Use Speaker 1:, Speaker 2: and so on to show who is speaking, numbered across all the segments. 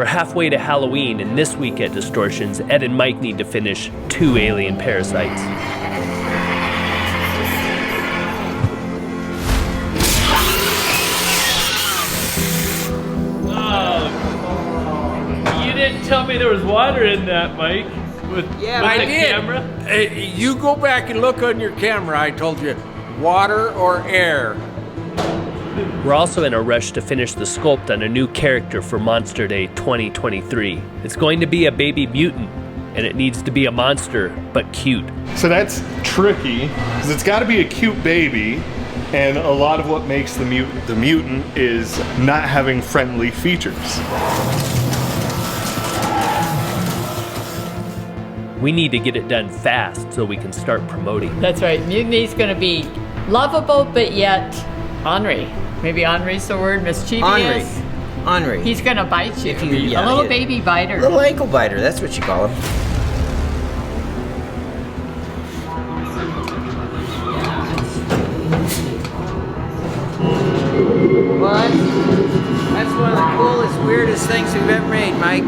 Speaker 1: We're halfway to Halloween, and this week at Distortions, Ed and Mike need to finish 2 alien parasites. Oh, you didn't tell me there was water in that, Mike. With the camera?
Speaker 2: You go back and look on your camera. I told you, water or air.
Speaker 1: We're also in a rush to finish the sculpt on a new character for Monster Day 2023. It's going to be a baby mutant, and it needs to be a monster, but cute.
Speaker 3: So that's tricky, because it's got to be a cute baby, and a lot of what makes the mutant is not having friendly features.
Speaker 1: We need to get it done fast so we can start promoting.
Speaker 4: That's right. Mutiny's going to be lovable, but yet ornery. Maybe ornery's the word, mischievous.
Speaker 5: Ornery.
Speaker 4: He's going to bite you. A little baby biter.
Speaker 5: A little ankle biter, that's what you call him. What? That's one of the coolest, weirdest things we've ever made, Mike.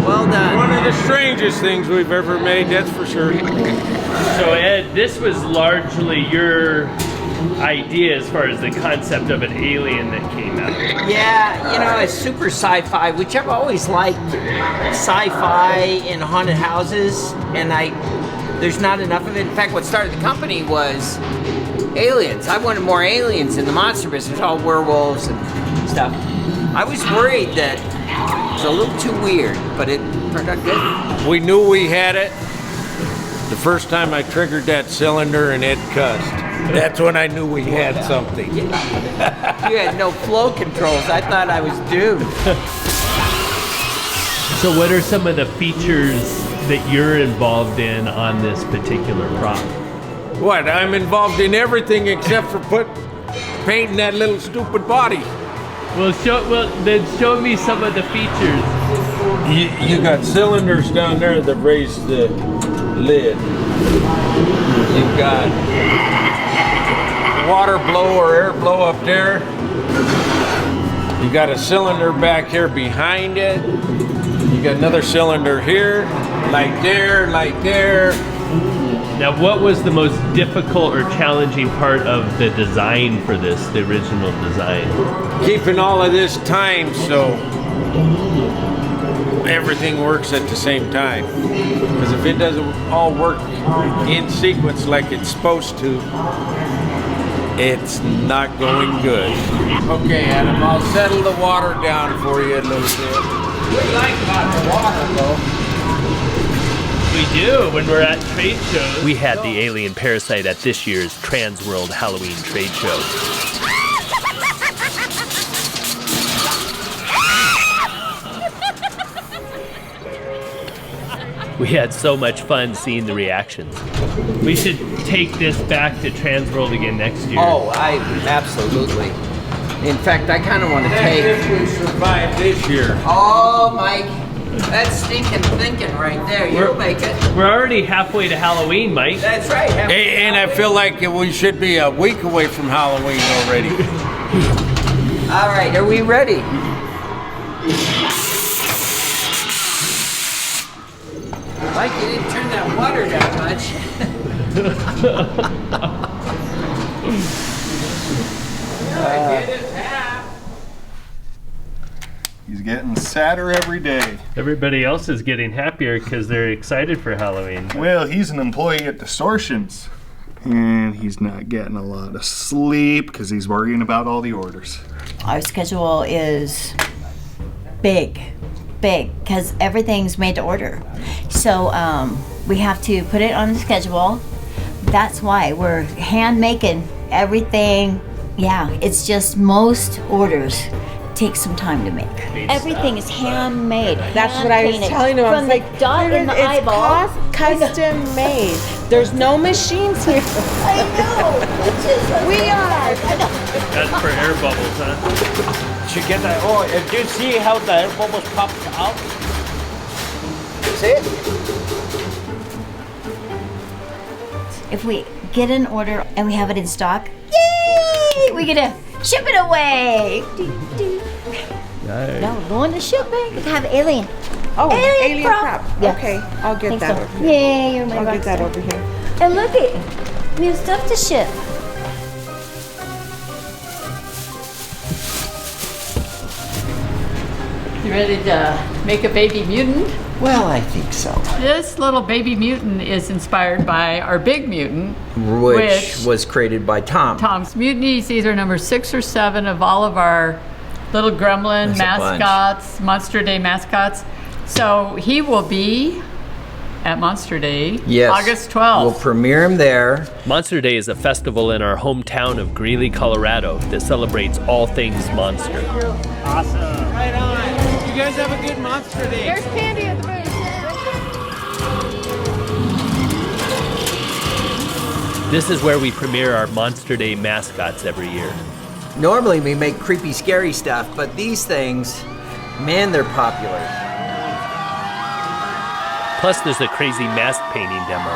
Speaker 5: Well done.
Speaker 2: One of the strangest things we've ever made, that's for sure.
Speaker 1: So Ed, this was largely your idea as far as the concept of an alien that came out.
Speaker 5: Yeah, you know, it's super sci-fi, which I've always liked sci-fi in haunted houses, and there's not enough of it. In fact, what started the company was aliens. I wanted more aliens in the monster business, all werewolves and stuff. I was worried that it was a little too weird, but it turned out good.
Speaker 2: We knew we had it the first time I triggered that cylinder and it cussed. That's when I knew we had something.
Speaker 5: You had no flow controls. I thought I was doomed.
Speaker 1: So what are some of the features that you're involved in on this particular prop?
Speaker 2: What? I'm involved in everything except for painting that little stupid body.
Speaker 1: Well, then show me some of the features.
Speaker 2: You got cylinders down there that raise the lid. You've got water blow or air blow up there. You got a cylinder back here behind it. You got another cylinder here, light there, light there.
Speaker 1: Now, what was the most difficult or challenging part of the design for this, the original design?
Speaker 2: Keeping all of this timed so everything works at the same time. Because if it doesn't all work in sequence like it's supposed to, it's not going good. Okay, Adam, I'll settle the water down for you a little bit. We like hot water, though.
Speaker 1: We do when we're at trade shows. We had the alien parasite at this year's Trans World Halloween trade show. We had so much fun seeing the reactions. We should take this back to Trans World again next year.
Speaker 5: Oh, absolutely. In fact, I kind of want to take...
Speaker 2: If we survive this year.
Speaker 5: Oh, Mike. That's stinking thinking right there. You'll make it.
Speaker 1: We're already halfway to Halloween, Mike.
Speaker 5: That's right.
Speaker 2: And I feel like we should be a week away from Halloween already.
Speaker 5: All right, are we ready? Mike, you didn't turn that water down much. I did it, Pat.
Speaker 3: He's getting sadder every day.
Speaker 1: Everybody else is getting happier because they're excited for Halloween.
Speaker 3: Well, he's an employee at Distortions, and he's not getting a lot of sleep because he's worrying about all the orders.
Speaker 6: Our schedule is big, because everything's made to order. So we have to put it on the schedule. That's why we're hand making everything. Yeah, it's just most orders take some time to make. Everything is handmade.
Speaker 7: That's what I was telling him. I was like,
Speaker 6: dot in the eyeball.
Speaker 7: Custom made. There's no machines here.
Speaker 6: I know. We are.
Speaker 1: That's for air bubbles, huh?
Speaker 8: To get that. Oh, if you see how the air bubbles pop out.
Speaker 5: See it?
Speaker 6: If we get an order and we have it in stock, yay! We get to ship it away. No, go on the ship, babe. Have alien.
Speaker 7: Oh, alien
Speaker 6: prop.
Speaker 7: prop.
Speaker 6: Yes.
Speaker 7: Okay, I'll get
Speaker 6: Think
Speaker 7: that
Speaker 6: so.
Speaker 7: over here.
Speaker 6: Yeah, you're my
Speaker 7: I'll
Speaker 6: rock
Speaker 7: get that
Speaker 6: star.
Speaker 7: over here.
Speaker 6: And look it, we have stuff to ship.
Speaker 4: You ready to make a baby mutant?
Speaker 5: Well, I think so.
Speaker 4: This little baby mutant is inspired by our big mutant,
Speaker 5: Which was created by Tom.
Speaker 4: Tom's Mutinies. These are number 6 or 7 of all of our little gremlin
Speaker 5: There's a bunch.
Speaker 4: mascots, Monster Day mascots. So he will be at Monster Day,
Speaker 5: Yes.
Speaker 4: August 12th.
Speaker 5: We'll premiere him there.
Speaker 1: Monster Day is a festival in our hometown of Greeley, Colorado that celebrates all things monster.
Speaker 2: Right on. You guys have a good Monster Day.
Speaker 7: There's candy at the booth.
Speaker 1: This is where we premiere our Monster Day mascots every year.
Speaker 5: Normally we make creepy, scary stuff, but these things, man, they're popular.
Speaker 1: Plus, there's a crazy mask painting demo.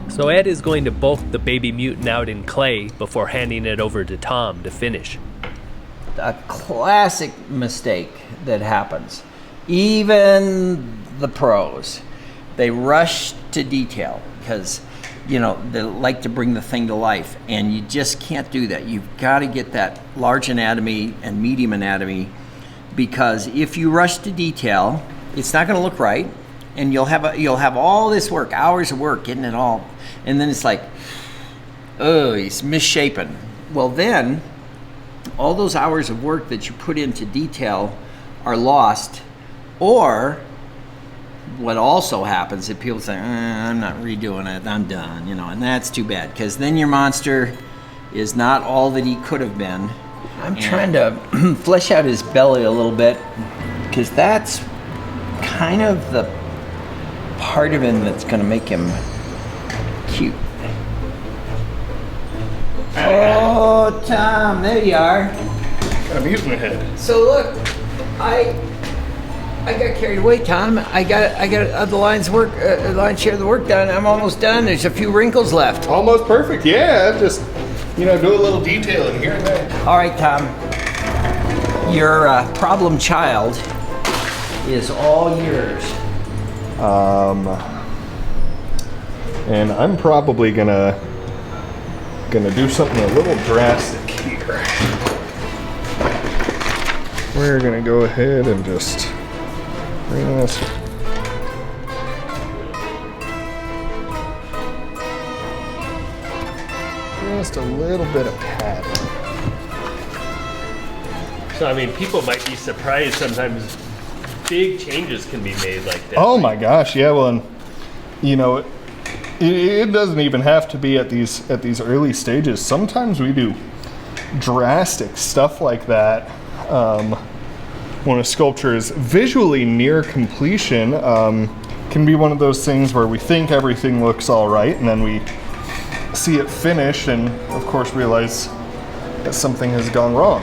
Speaker 1: So Ed is going to bulk the baby mutant out in clay before handing it over to Tom to finish.
Speaker 5: A classic mistake that happens. Even the pros, they rush to detail because, you know, they like to bring the thing to life, and you just can't do that. You've got to get that large anatomy and medium anatomy, because if you rush to detail, it's not going to look right, and you'll have all this work, hours of work getting it all, and then it's like, oh, he's misshapen. Well, then all those hours of work that you put into detail are lost. Or what also happens is people say, I'm not redoing it, I'm done, you know, and that's too bad, because then your monster is not all that he could have been. I'm trying to flesh out his belly a little bit, because that's kind of the part of him that's going to make him cute. Oh, Tom, there you are.
Speaker 3: Got a mutant head.
Speaker 5: So look, I got carried away, Tom. I got the lion's share of the work done. I'm almost done. There's a few wrinkles left.
Speaker 3: Almost perfect, yeah. Just, you know, do a little detailing here and there.
Speaker 5: All right, Tom. Your problem child is all yours.
Speaker 3: And I'm probably gonna do something a little drastic here. We're gonna go ahead and just bring this. Just a little bit of padding.
Speaker 1: So, I mean, people might be surprised sometimes big changes can be made like that.
Speaker 3: Oh my gosh, yeah, well, and, you know, it doesn't even have to be at these early stages. Sometimes we do drastic stuff like that when a sculpture is visually near completion. Can be one of those things where we think everything looks all right, and then we see it finished and of course realize that something has gone wrong.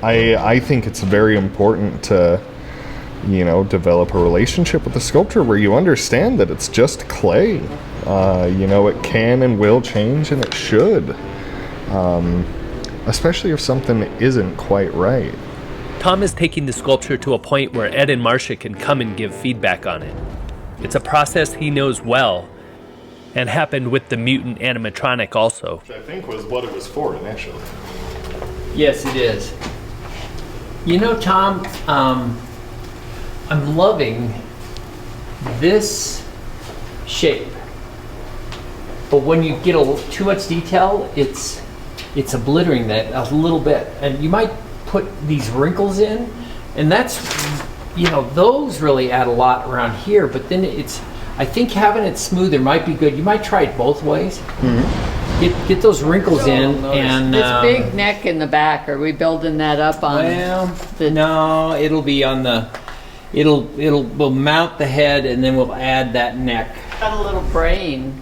Speaker 3: I think it's very important to, you know, develop a relationship with the sculpture where you understand that it's just clay. You know, it can and will change, and it should. Especially if something isn't quite right.
Speaker 1: Tom is taking the sculpture to a point where Ed and Marcia can come and give feedback on it. It's a process he knows well, and happened with the Mutant animatronic also.
Speaker 3: Which I think was what it was for initially.
Speaker 5: Yes, it is. You know, Tom, I'm loving this shape, but when you get too much detail, it's obliterating that a little bit, and you might put these wrinkles in, and that's, you know, those really add a lot around here, but then I think having it smoother might be good. You might try it both ways. Mm-hmm. Get those wrinkles in, and
Speaker 4: this big neck in the back. Are we building that up on?
Speaker 5: Well, no, it'll be on the. We'll mount the head, and then we'll add that neck.
Speaker 4: Got a little brain.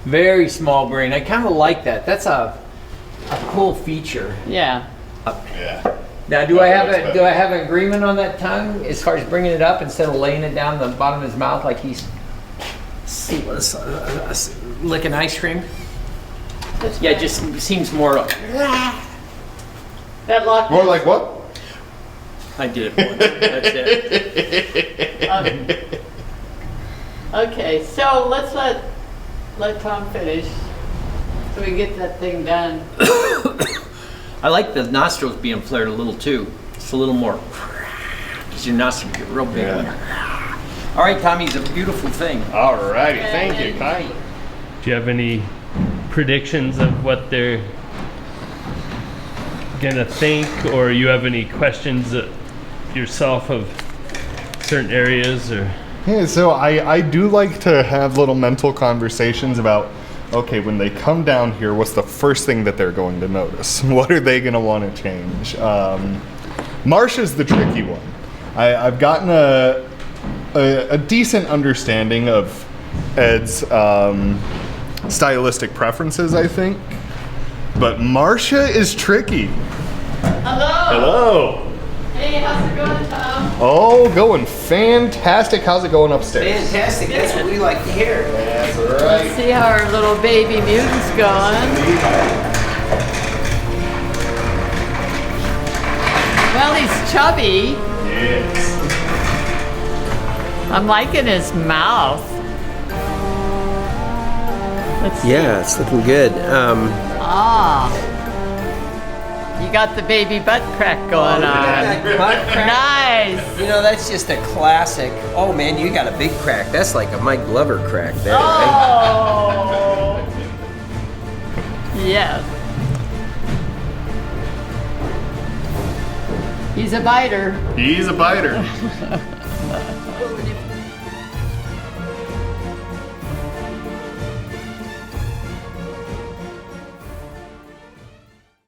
Speaker 5: Very small brain. I kind of like that. That's a cool feature.
Speaker 4: Yeah.
Speaker 5: Now, do I have an agreement on that tongue as far as bringing it up instead of laying it down the bottom of his mouth like he's licking ice cream? Yeah, it just seems more like.
Speaker 4: That locked.
Speaker 3: More like what?
Speaker 5: I did it once. That's it.
Speaker 4: Okay, so let's let Tom finish so we can get that thing done.
Speaker 5: I like the nostrils being flared a little too. It's a little more. Because your nostrils get real big. All right, Tommy, it's a beautiful thing.
Speaker 3: All righty, thank you, Kai.
Speaker 1: Do you have any predictions of what they're gonna think, or you have any questions yourself of certain areas, or?
Speaker 3: Yeah, so I do like to have little mental conversations about, okay, when they come down here, what's the first thing that they're going to notice? What are they going to want to change? Marsha's the tricky one. I've gotten a decent understanding of Ed's stylistic preferences, I think. But Marsha is tricky.
Speaker 4: Hello.
Speaker 3: Hello.
Speaker 4: Hey, how's it going, Tom?
Speaker 3: Oh, going fantastic. How's it going upstairs?
Speaker 5: Fantastic. That's what we like to hear.
Speaker 3: That's
Speaker 4: Let's
Speaker 3: right.
Speaker 4: see how our little baby mutant's going. Well, he's chubby.
Speaker 3: Yes.
Speaker 4: I'm liking his mouth. Let's see.
Speaker 5: Yeah, it's looking good.
Speaker 4: You got the baby butt crack going on. Nice.
Speaker 5: You know, that's just a classic. Oh man, you got a big crack. That's like a Mike Glover crack there.
Speaker 4: Oh. Yes. He's a biter.
Speaker 3: He's a biter.
Speaker 4: Well, if